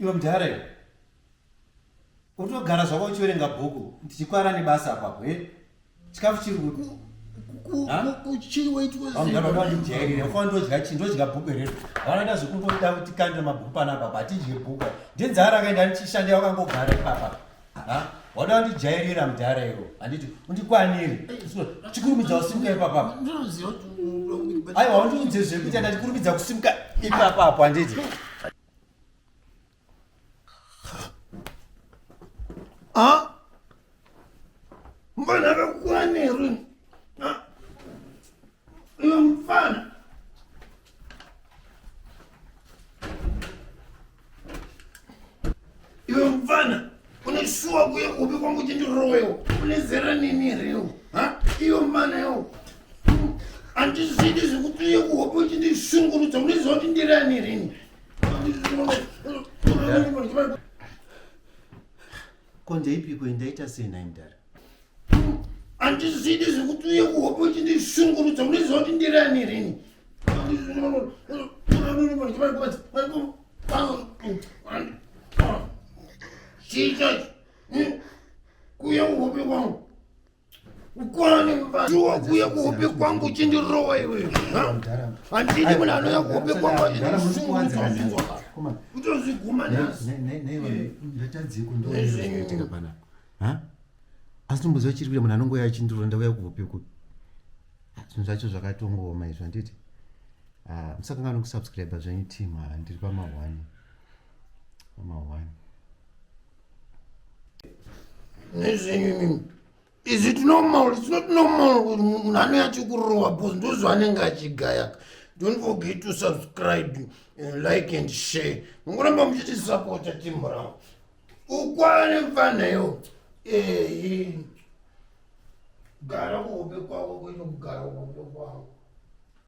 iwe mudhara utogara zvako uchiverenga bhuku ndichikwara nebasa apapo chikafu chiri kuti ndodya bhuku rero vanoita zvekungoda kuti kandira mabhuku panapa patidye bhuku ndenzara akaenda ndichishandira wakangogara ipapa wada kundijairira mudhara iro handiti undikwaniri chikurumidza kusimuka ipapapa aiwa undiudze zvekuita ndachikurumidza kusimuka ipapapo handiti mbona akakwaniri iwe mfana uneshuwa kuye kupi kwangu chindirowewo unezera nini reo iwe mfana yo handizvidi zvekuti uye kuhope uchindishungurudza uneziva kuti ndirani rini kondeipiko indaita sei nai mudhara handizvidi zvekuti uye kuhope uchindishungurudza uneziva kuti ndirani rini chichachi kuya kuhope kwangu ukwani mvaa kuya kuhope kwangu uchindirowa iwe handidi munhu anoya kuhope kwangu achindishungurudza utozviguma nasi ndatadziko pana asi tomboziva chiri munhu anongoya achindirowa ndauya kuhope kupi zvinhu zvacho zvakatongoma izvo handiti musakanga nokusubscribe zvenyu team ndiri pama1 nezvenyu mimi is it normal? It's not normal kuti munhu anoyachikurowa bcause ndozvaanenge achigaya. Don't forget to subscribe, like and share. Mungoramba muchitisapota timu rangu ukwane mfanayo gara kuhope kwako kwete kugara kuhope kwangu.